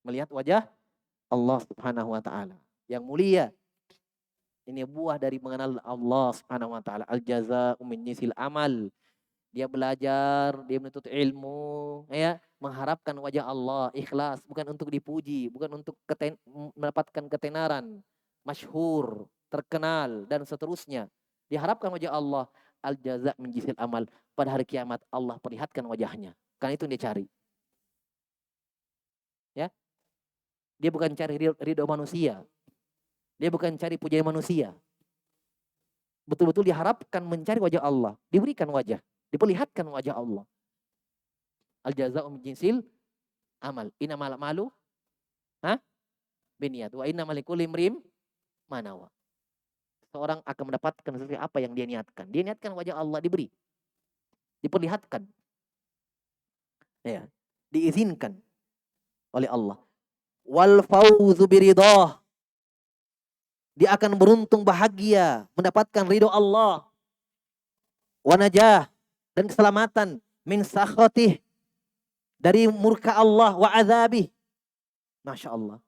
Melihat wajah Allah Subhanahu wa taala yang mulia. Ini buah dari mengenal Allah Subhanahu wa taala. Al jazaa'u min jinsil amal. Dia belajar, dia menuntut ilmu, ya, mengharapkan wajah Allah, ikhlas, bukan untuk dipuji, bukan untuk mendapatkan ketenaran, masyhur, terkenal, dan seterusnya. Diharapkan wajah Allah, al jaza' min jinsil amal. Pada hari kiamat Allah perlihatkan wajahnya. Karena itu yang dia cari. Ya. Dia bukan cari ridho manusia. Dia bukan cari pujian manusia. Betul-betul diharapkan mencari wajah Allah, diberikan wajah, diperlihatkan wajah Allah. Al jazaa'u min jinsil amal. Innamal a'malu binniyat wa innamal likulli imrin ma nawa. Seorang akan mendapatkan sesuai apa yang dia niatkan. Dia niatkan wajah Allah, diberi. Diperlihatkan. Ya, diizinkan oleh Allah. Wal fauzu biridhah. Dia akan beruntung bahagia mendapatkan ridho Allah. Wa najah, dan keselamatan min sakhatih, dari murka Allah, wa azabih. Masya Allah.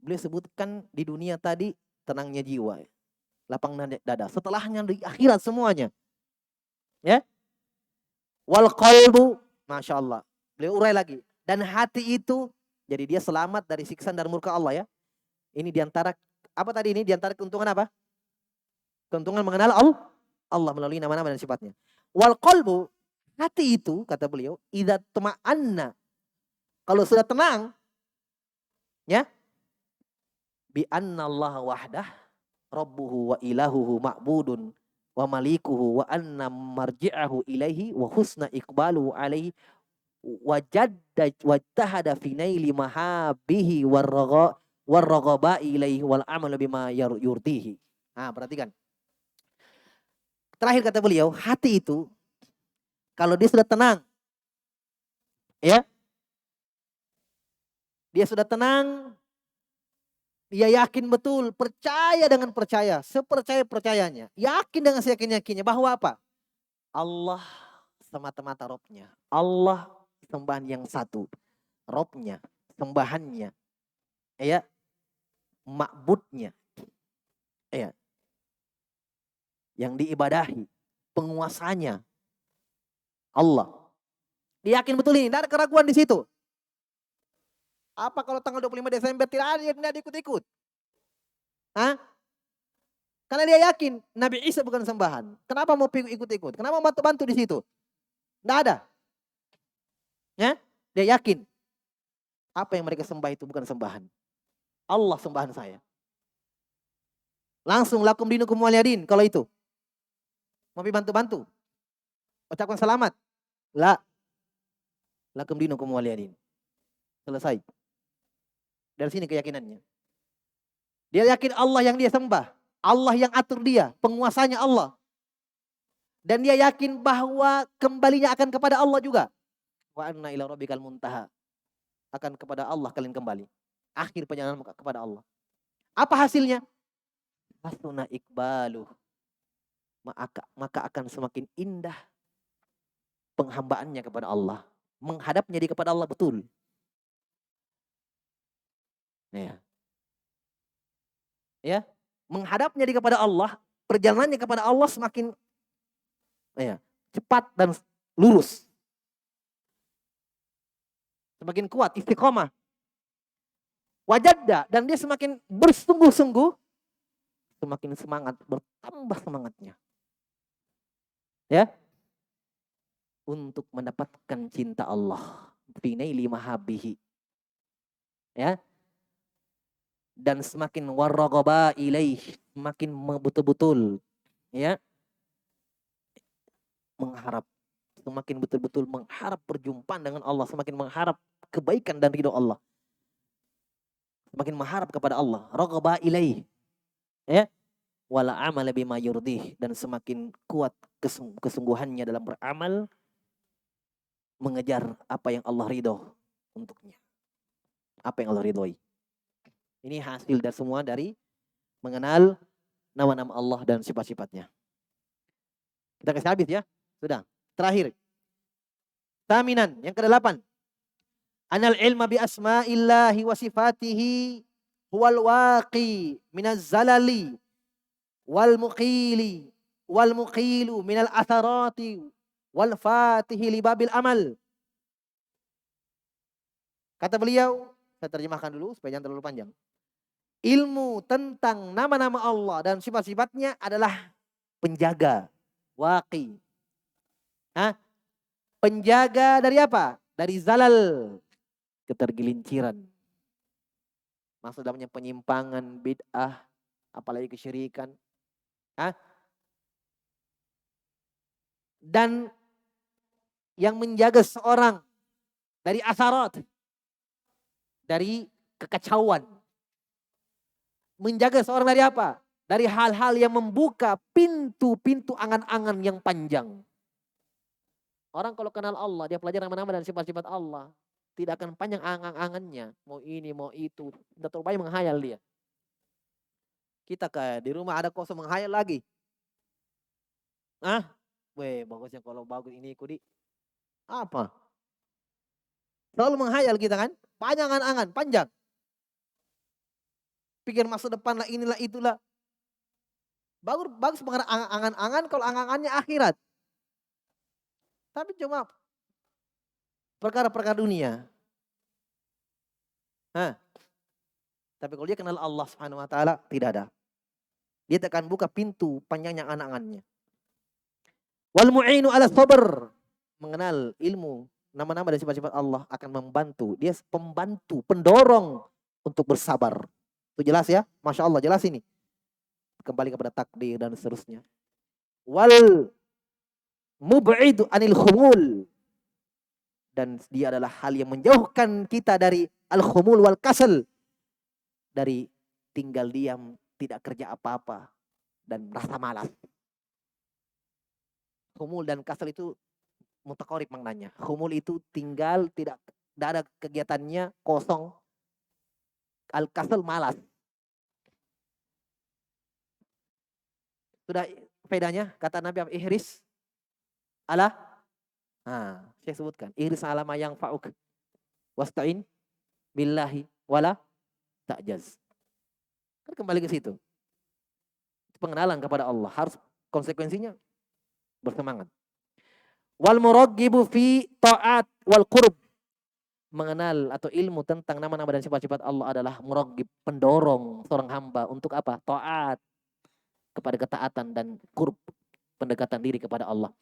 Beliau sebutkan di dunia tadi tenangnya jiwa, lapang dada. Setelahnya di akhirat semuanya. Ya. Wal qalbu, Masya Allah. Beliau urai lagi. Dan hati itu, jadi dia selamat dari siksaan dan murka Allah ya. Ini diantara, apa tadi ini? Diantara keuntungan apa? Keuntungan mengenal Allah melalui nama-nama dan sifatnya. Wal qalbu, hati itu, kata beliau, idza tuma'anna, kalau sudah tenang, ya, bi anna Allah wahdah rabbuhu wa ilahuhu ma'budun wa malikuhu wa anna marji'ahu ilaihi wa husna iqbaluhu alaihi wajadda wajtahada fi naili mahabihi warraghabai ilaihi wal amalu bima yurdihi. Perhatikan. Terakhir kata beliau, hati itu kalau dia sudah tenang, ya, dia sudah tenang, dia yakin betul, percaya dengan percaya, sepercaya-percayanya, yakin dengan seyakin-yakinnya bahwa apa? Allah semata-mata Robnya. Allah sembahan yang satu. Robnya, sembahannya, ya, ma'budnya, ya, yang diibadahi, penguasanya Allah. Dia yakin betul ini, tidak ada keraguan di situ. Apa kalau tanggal 25 Desember tidak ada yang ikut-ikut? Karena dia yakin Nabi Isa bukan sembahan. Kenapa mau ikut-ikut? Kenapa mau bantu-bantu di situ? Tidak ada. Ya, dia yakin apa yang mereka sembah itu bukan sembahan. Allah sembahan saya. Langsung lakum dinukum waliyadin kalau itu. Mau bantu-bantu. Ucapkan selamat. La. Lakum dinukum waliyadin. Selesai. Dari sini keyakinannya. Dia yakin Allah yang dia sembah, Allah yang atur dia, penguasanya Allah. Dan dia yakin bahwa kembalinya akan kepada Allah juga. Wa anna ila rabbikal muntaha. Akan kepada Allah kalian kembali. Akhir perjalanan kepada Allah. Apa hasilnya? Hasuna iqbalu. Maka akan semakin indah penghambaannya kepada Allah. Menghadapnya dia kepada Allah betul. Ya. Menghadapnya dia kepada Allah, perjalanannya kepada Allah semakin cepat dan lurus. Semakin kuat, istiqomah. Wajadda, dan dia semakin bersungguh-sungguh, semakin semangat, bertambah semangatnya. Ya. Untuk mendapatkan cinta Allah. Binaili mahabbihi. Ya. Dan semakin warragaba ilaih, semakin betul-betul ya mengharap, semakin betul-betul mengharap perjumpaan dengan Allah, semakin mengharap kebaikan dan ridho Allah, semakin mengharap kepada Allah, ragaba ilaih ya, wala amala bima yurdih, dan semakin kuat kesungguhannya dalam beramal mengejar apa yang Allah ridho untuknya, apa yang Allah ridhoi. Ini hasil dari semua dari mengenal nama-nama Allah dan sifat-sifatnya. Kita kasih habis ya. Sudah. Terakhir. Taminan. Yang ke-8. Anal ilma bi asma'illahi wa sifatihi huwal waqi minaz zalali wal muqilu minal atharati wal fatihi li babil amal. Kata beliau, saya terjemahkan dulu supaya jangan terlalu panjang. Ilmu tentang nama-nama Allah dan sifat-sifatnya adalah penjaga, waqi. Penjaga dari apa? Dari zalal, ketergelinciran. Maksud namanya penyimpangan, bid'ah, apalagi kesyirikan. Dan yang menjaga seorang dari asarat, dari kekacauan. Menjaga seorang dari apa? Dari hal-hal yang membuka pintu-pintu angan-angan yang panjang. Orang kalau kenal Allah, dia pelajari nama-nama dan sifat-sifat Allah, tidak akan panjang angan-angannya. Mau ini, mau itu. Udah terlalu menghayal dia. Kita kayak di rumah ada kosong menghayal lagi. Bagusnya kalau bagus ini ikut apa? Selalu menghayal kita kan? Panjang angan-angan, panjang. Pikir masa depan lah, inilah, itulah. Bagus angan-angan kalau angan-angannya akhirat. Tapi cuma perkara-perkara dunia. Tapi kalau dia kenal Allah Subhanahu wa taala, tidak ada. Dia akan buka pintu panjangnya angan-angannya. Wal mu'inu ala sabr. Mengenal ilmu nama-nama dan sifat-sifat Allah akan membantu. Dia pembantu, pendorong untuk bersabar. Itu jelas ya? Masya Allah, jelas ini. Kembali kepada takdir dan seterusnya. Wal mub'idu anil khumul. Dan dia adalah hal yang menjauhkan kita dari al-khumul wal kasal. Dari tinggal diam, tidak kerja apa-apa, dan rasa malas. Khumul dan kasal itu mutakorib maknanya. Khumul itu tinggal, tidak ada kegiatannya, kosong. Al-kasal malas. Sudah faedahnya, kata Nabi ihris ala. Saya sebutkan. Ihris ala ma yang fa'uk. Wasta'in billahi wala ta'jaz. Kan kembali ke situ. Pengenalan kepada Allah. Harus konsekuensinya bersemangat. Wal muraggibu fi ta'at wal qurb. Mengenal atau ilmu tentang nama-nama dan sifat-sifat Allah adalah muraggib, pendorong seorang hamba untuk apa? Ta'at, kepada ketaatan, dan qurb, pendekatan diri kepada Allah.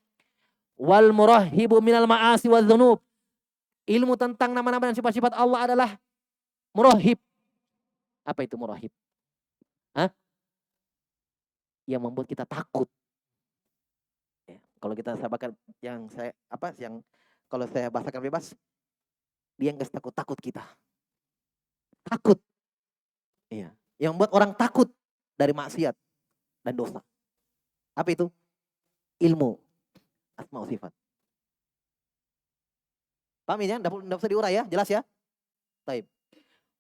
Wal murahibu minal ma'asi wa dzunub. Ilmu tentang nama-nama dan sifat-sifat Allah adalah murahib. Apa itu murahib? Yang membuat kita takut. Kalau kita sabarkan yang kalau saya bahasakan bebas, dia nggak takut kita. Takut. Iya. Yang membuat orang takut dari maksiat dan dosa. Apa itu? Ilmu asma wa sifat. Paham ya? Enggak usah diurai ya, jelas ya? Baik.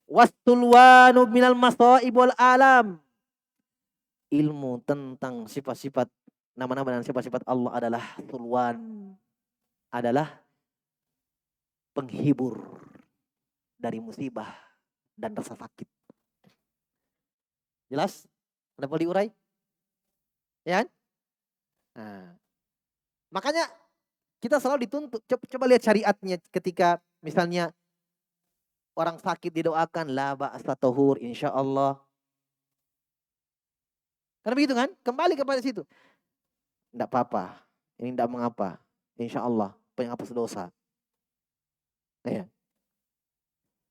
Wastulwanu minal masaib wal alam. Ilmu tentang sifat-sifat nama-nama dan sifat-sifat Allah adalah sulwan, adalah penghibur dari musibah dan rasa sakit. Jelas? Ada perlu diurai? Ya kan? Nah, makanya kita selalu dituntut, coba lihat syariatnya ketika misalnya orang sakit didoakan la ba'sa tahur insyaallah. Karena begitu kan? Kembali kepada situ. Enggak apa-apa. Ini enggak mengapa. Insyaallah penghapus dosa. Ya.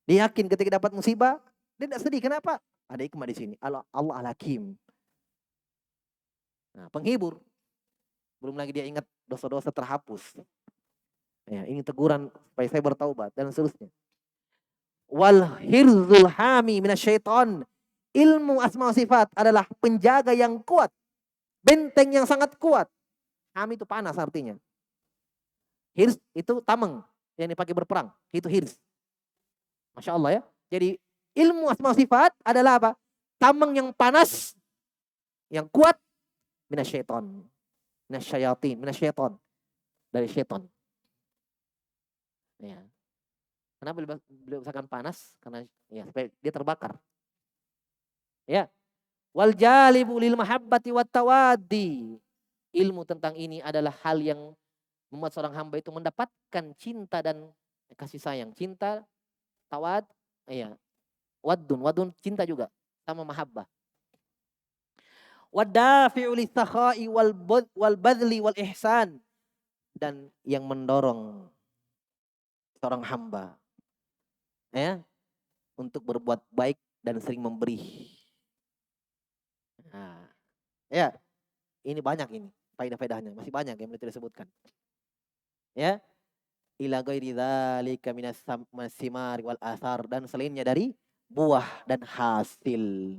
Dia yakin ketika dapat musibah, dia tidak sedih. Kenapa? Ada hikmah di sini. Allah Al-Hakim. Nah, penghibur. Belum lagi dia ingat dosa-dosa terhapus. Ya, ini teguran supaya saya bertaubat dan seterusnya. Wal hirzul hami minasyaiton. Ilmu asma wa sifat adalah penjaga yang kuat. Benteng yang sangat kuat. Hami itu panas artinya. Hirz itu tameng yang dipakai berperang. Itu hirz. Masya Allah ya. Jadi ilmu asma wa sifat adalah apa? Tameng yang panas, yang kuat, minasyaiton. Minasyayatin, minasyaiton. Dari syaiton. Ya. Kenapa beliau usahakan panas? Karena ya supaya dia terbakar. Ya. Wal jalibu lil mahabbati wat tawaddi. Ilmu tentang ini adalah hal yang membuat seorang hamba itu mendapatkan cinta dan kasih sayang. Cinta, tawad, ya. Wadun cinta juga sama mahabbah. Wadafi'u lisakha'i wal badli wal ihsan, dan yang mendorong seorang hamba ya untuk berbuat baik dan sering memberi. Nah, ya, ini banyak ini faedah-faedahnya, masih banyak yang belum disebutkan. Ya, ila ghairi dzalika minas simar wal athar, dan selainnya dari buah dan hasil.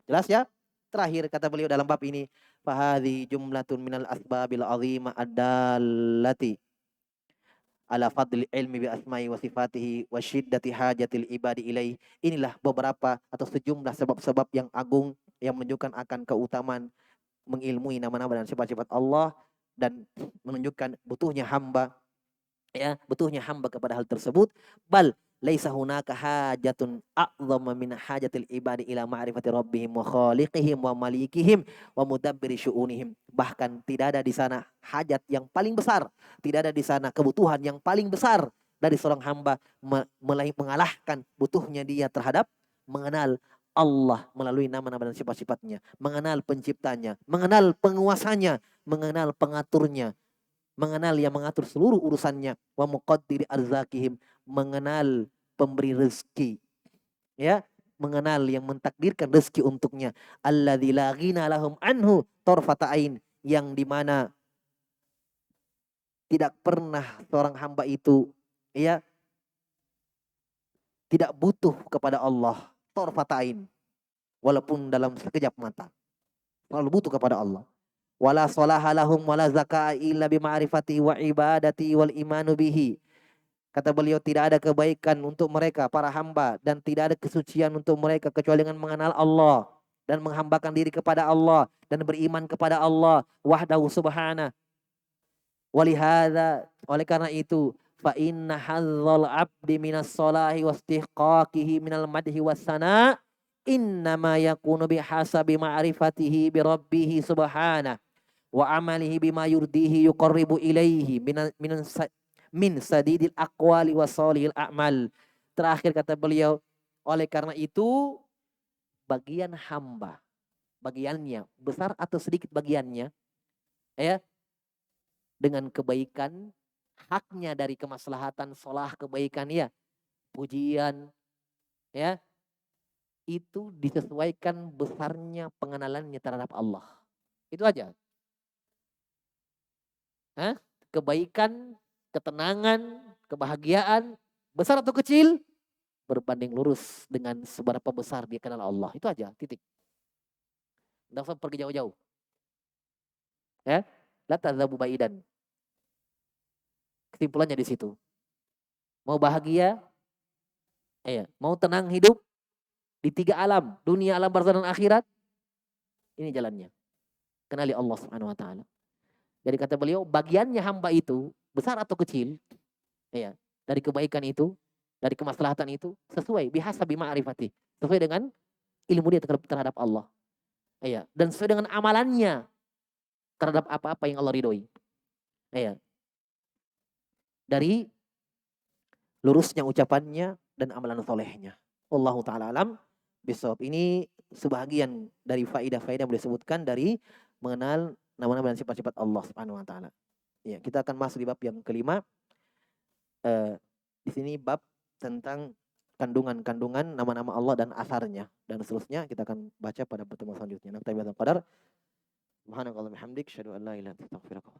Jelas ya? Terakhir kata beliau dalam bab ini, fahadhi jumlatun minal asbabil azimah ad-dallati ala fadli ilmi bi asma'i wa sifatihi wa syiddati hajatil ibadi ilaih. Inilah beberapa atau sejumlah sebab-sebab yang agung yang menunjukkan akan keutamaan mengilmui nama-nama dan sifat-sifat Allah, dan menunjukkan butuhnya hamba kepada hal tersebut. Bal laisa hunaka hajatun a'dhamma min hajatil ibadi ila ma'rifati rabbihim wa khaliqihim wa malikihim wa mudabbiri syu'unihim. Bahkan tidak ada di sana hajat yang paling besar, tidak ada di sana kebutuhan yang paling besar dari seorang hamba mengalahkan butuhnya dia terhadap mengenal Allah melalui nama-nama dan sifat-sifatnya, mengenal penciptanya, mengenal penguasanya, mengenal pengaturnya, mengenal yang mengatur seluruh urusannya, wa muqaddiri arzakihim, mengenal pemberi rezeki, ya, mengenal yang mentakdirkan rezeki untuknya, alladzi la ghina lahum anhu tarfata ain, yang dimana tidak pernah seorang hamba itu ya tidak butuh kepada Allah tarfata ain, walaupun dalam sekejap mata selalu butuh kepada Allah. Wala salaha lahum wala zakaa illa bima'rifati wa ibadati wal imanu bihi. Kata beliau, tidak ada kebaikan untuk mereka para hamba dan tidak ada kesucian untuk mereka kecuali dengan mengenal Allah dan menghambakan diri kepada Allah dan beriman kepada Allah wahdahu subhana. Walihada, oleh karena itu, fa inna hadzal abdi minas salahi wastihqaqihi minal madhi wassana innama yakunu bihasabi ma'rifatihi bi rabbih subhana wa amalihi bima yurdihi yuqarribu ilaihi min sadidil aqwali wa salihil a'mal. Terakhir kata beliau, oleh karena itu bagian hamba, bagiannya besar atau sedikit bagiannya ya, dengan kebaikan, haknya dari kemaslahatan, solah kebaikan ya, pujian ya, itu disesuaikan besarnya pengenalannya terhadap Allah. Itu aja. Kebaikan, ketenangan, kebahagiaan, besar atau kecil, berbanding lurus dengan seberapa besar dia kenal Allah. Itu aja, titik. Nggak usah pergi jauh-jauh. Ya, la tadzabu ba'idan. Kesimpulannya di situ. Mau bahagia, mau tenang hidup di 3 alam, dunia, alam barzakh dan akhirat, ini jalannya. Kenali Allah Subhanahu wa taala. Jadi kata beliau, bagiannya hamba itu besar atau kecil, dari kebaikan itu, dari kemaslahatan itu sesuai bihasabi ma'rifati, sesuai dengan ilmu dia terhadap Allah. Dan sesuai dengan amalannya terhadap apa-apa yang Allah ridhoi. Dari lurusnya ucapannya dan amalan solehnya. Wallahu taala alam bisawab. Ini sebahagian dari faedah-faedah yang boleh disebutkan dari mengenal nama-nama dan sifat-sifat Allah Subhanahu wa taala. Ya, kita akan masuk di bab yang kelima. Di sini bab tentang kandungan-kandungan nama-nama Allah dan asarnya dan seterusnya kita akan baca pada pertemuan selanjutnya. Naktabi hadzal qadar. Subhanakallahumma hamdik, asyhadu an la ilaha illa anta, astaghfiruka